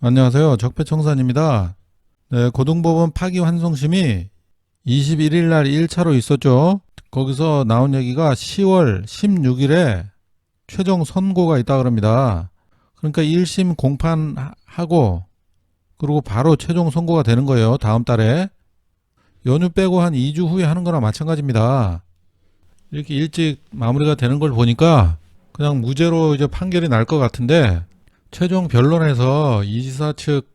안녕하세요. 적폐청산입니다. 네, 고등법원 파기환송심이 21일 날 1차로 있었죠. 거기서 나온 얘기가 10월 16일에 최종 선고가 있다 그럽니다. 그러니까 1심 공판하고 그리고 바로 최종 선고가 되는 거예요. 다음 달에. 연휴 빼고 한 2주 후에 하는 거나 마찬가지입니다. 이렇게 일찍 마무리가 되는 걸 보니까 그냥 무죄로 이제 판결이 날 것 같은데, 최종 변론에서 이 지사 측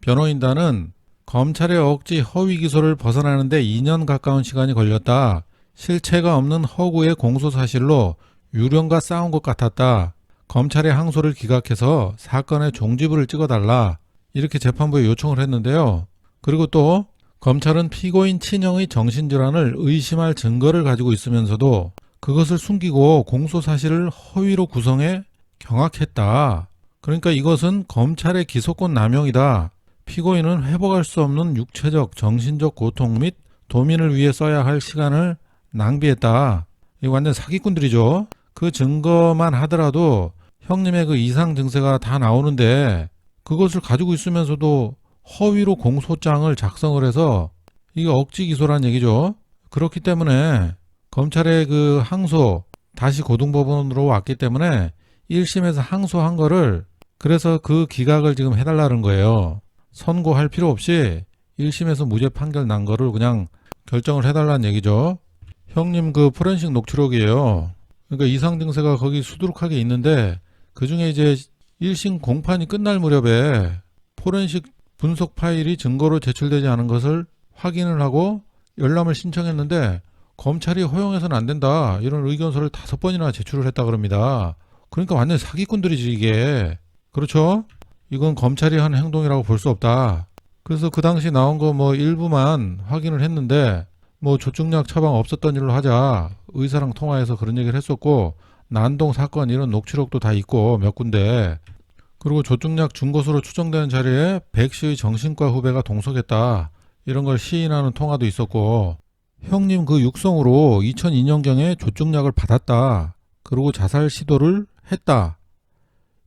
변호인단은 검찰의 억지 허위 기소를 벗어나는데 2년 가까운 시간이 걸렸다. 실체가 없는 허구의 공소 사실로 유령과 싸운 것 같았다. 검찰의 항소를 기각해서 사건의 종지부를 찍어달라. 이렇게 재판부에 요청을 했는데요. 그리고 또 검찰은 피고인 친형의 정신질환을 의심할 증거를 가지고 있으면서도 그것을 숨기고 공소 사실을 허위로 구성해 경악했다. 그러니까 이것은 검찰의 기소권 남용이다. 피고인은 회복할 수 없는 육체적, 정신적 고통 및 도민을 위해 써야 할 시간을 낭비했다. 이거 완전 사기꾼들이죠. 그 증거만 하더라도 형님의 그 이상 증세가 다 나오는데 그것을 가지고 있으면서도 허위로 공소장을 작성을 해서 이게 억지 기소란 얘기죠. 그렇기 때문에 검찰의 그 항소 다시 고등법원으로 왔기 때문에 1심에서 항소한 거를, 그래서 그 기각을 지금 해달라는 거예요. 선고할 필요 없이 1심에서 무죄 판결 난 거를 그냥 결정을 해달라는 얘기죠. 형님 그 포렌식 녹취록이에요. 그러니까 이상 증세가 거기 수두룩하게 있는데 그 중에 이제 1심 공판이 끝날 무렵에 포렌식 분석 파일이 증거로 제출되지 않은 것을 확인을 하고 열람을 신청했는데 검찰이 허용해서는 안 된다. 이런 의견서를 5번이나 제출을 했다 그럽니다. 그러니까 완전 사기꾼들이지 이게. 그렇죠? 이건 검찰이 한 행동이라고 볼 수 없다. 그래서 그 당시 나온 거 뭐 일부만 확인을 했는데 뭐 조증약 처방 없었던 일로 하자. 의사랑 통화해서 그런 얘기를 했었고, 난동 사건 이런 녹취록도 다 있고 몇 군데. 그리고 조증약 준 것으로 추정되는 자리에 백 씨의 정신과 후배가 동석했다. 이런 걸 시인하는 통화도 있었고, 형님 그 육성으로 2002년경에 조증약을 받았다. 그리고 자살 시도를 했다.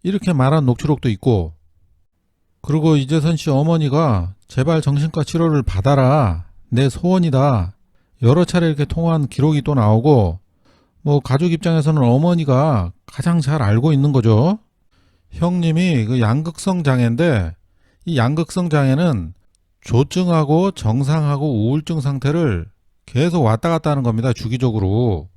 이렇게 말한 녹취록도 있고, 그리고 이재선 씨 어머니가 제발 정신과 치료를 받아라. 내 소원이다. 여러 차례 이렇게 통화한 기록이 또 나오고, 뭐 가족 입장에서는 어머니가 가장 잘 알고 있는 거죠. 형님이 그 양극성 장애인데, 이 양극성 장애는 조증하고 정상하고 우울증 상태를 계속 왔다 갔다 하는 겁니다. 주기적으로.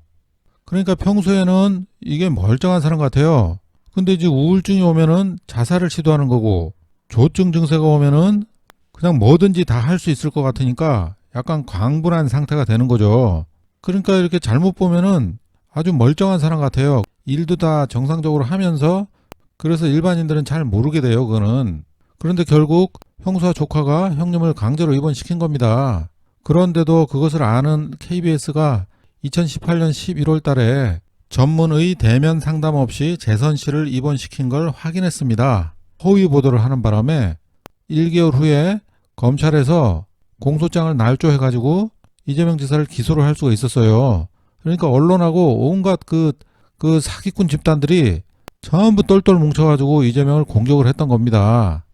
그러니까 평소에는 이게 멀쩡한 사람 같아요. 근데 이제 우울증이 오면은 자살을 시도하는 거고, 조증 증세가 오면은 그냥 뭐든지 다 할 수 있을 것 같으니까 약간 광분한 상태가 되는 거죠. 그러니까 이렇게 잘못 보면은 아주 멀쩡한 사람 같아요. 일도 다 정상적으로 하면서. 그래서 일반인들은 잘 모르게 돼요, 그거는. 그런데 결국 형수와 조카가 형님을 강제로 입원시킨 겁니다. 그런데도 그것을 아는 KBS가 2018년 11월 달에 전문의 대면 상담 없이 재선 씨를 입원시킨 걸 확인했습니다. 허위 보도를 하는 바람에 1개월 후에 검찰에서 공소장을 날조해가지고 이재명 지사를 기소를 할 수가 있었어요. 그러니까 언론하고 온갖 그 사기꾼 집단들이 전부 똘똘 뭉쳐가지고 이재명을 공격을 했던 겁니다.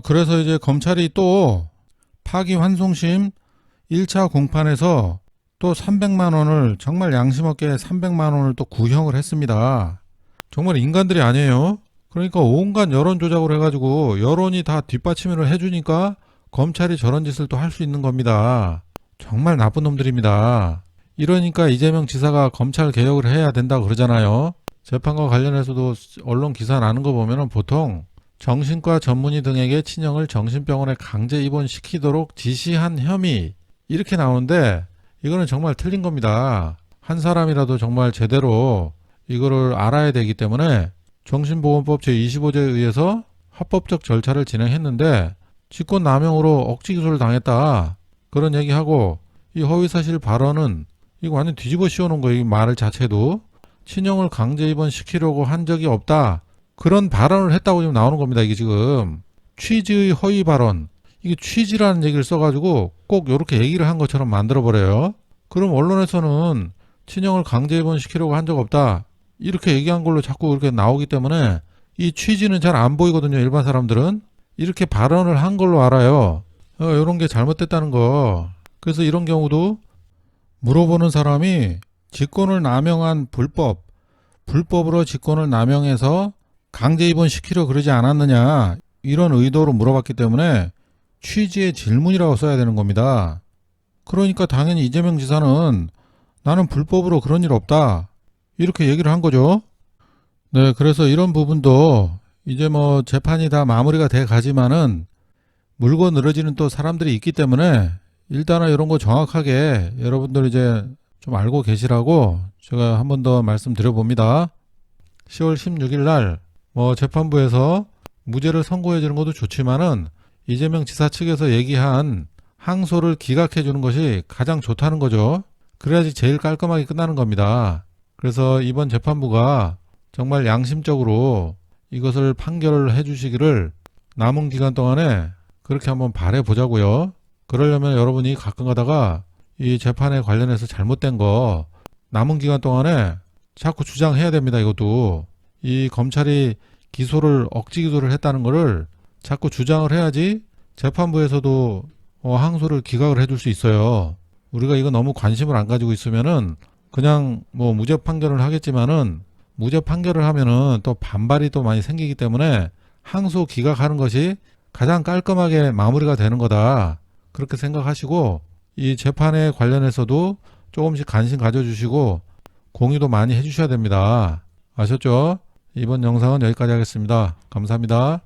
그래서 이제 검찰이 또 파기환송심 1차 공판에서 또 300만 원을, 정말 양심 없게 300만 원을 또 구형을 했습니다. 정말 인간들이 아니에요. 그러니까 온갖 여론 조작을 해가지고 여론이 다 뒷받침을 해주니까 검찰이 저런 짓을 또 할 수 있는 겁니다. 정말 나쁜 놈들입니다. 이러니까 이재명 지사가 검찰 개혁을 해야 된다고 그러잖아요. 재판과 관련해서도 언론 기사 나는 거 보면은 보통 정신과 전문의 등에게 친형을 정신병원에 강제 입원시키도록 지시한 혐의 이렇게 나오는데, 이거는 정말 틀린 겁니다. 한 사람이라도 정말 제대로 이거를 알아야 되기 때문에 정신보건법 제25조에 의해서 합법적 절차를 진행했는데 직권남용으로 억지 기소를 당했다. 그런 얘기하고, 이 허위사실 발언은 이거 완전 뒤집어 씌워놓은 거예요. 이 말 자체도. 친형을 강제 입원시키려고 한 적이 없다. 그런 발언을 했다고 지금 나오는 겁니다. 이게 지금 취지의 허위 발언. 이게 취지라는 얘기를 써가지고 꼭 이렇게 얘기를 한 것처럼 만들어버려요. 그럼 언론에서는 친형을 강제 입원시키려고 한 적 없다. 이렇게 얘기한 걸로 자꾸 이렇게 나오기 때문에 이 취지는 잘 안 보이거든요. 일반 사람들은. 이렇게 발언을 한 걸로 알아요. 이런 게 잘못됐다는 거. 그래서 이런 경우도 물어보는 사람이 직권을 남용한 불법으로 직권을 남용해서 강제 입원시키려 그러지 않았느냐 이런 의도로 물어봤기 때문에 취지의 질문이라고 써야 되는 겁니다. 그러니까 당연히 이재명 지사는 나는 불법으로 그런 일 없다 이렇게 얘기를 한 거죠. 네, 그래서 이런 부분도 이제 뭐 재판이 다 마무리가 돼 가지만은 물고 늘어지는 또 사람들이 있기 때문에 일단은 이런 거 정확하게 여러분들 이제 좀 알고 계시라고 제가 한 번 더 말씀드려 봅니다. 10월 16일 날 뭐 재판부에서 무죄를 선고해 주는 것도 좋지만은 이재명 지사 측에서 얘기한 항소를 기각해 주는 것이 가장 좋다는 거죠. 그래야지 제일 깔끔하게 끝나는 겁니다. 그래서 이번 재판부가 정말 양심적으로 이것을 판결을 해 주시기를 남은 기간 동안에 그렇게 한번 바래 보자고요. 그러려면 여러분이 가끔 가다가 이 재판에 관련해서 잘못된 거 남은 기간 동안에 자꾸 주장해야 됩니다. 이것도 이 검찰이 억지 기소를 했다는 거를 자꾸 주장을 해야지 재판부에서도 항소를 기각을 해줄 수 있어요. 우리가 이거 너무 관심을 안 가지고 있으면은 그냥 뭐 무죄 판결을 하겠지만은 무죄 판결을 하면은 또 반발이 또 많이 생기기 때문에 항소 기각하는 것이 가장 깔끔하게 마무리가 되는 거다. 그렇게 생각하시고 이 재판에 관련해서도 조금씩 관심 가져주시고 공유도 많이 해주셔야 됩니다. 아셨죠? 이번 영상은 여기까지 하겠습니다. 감사합니다.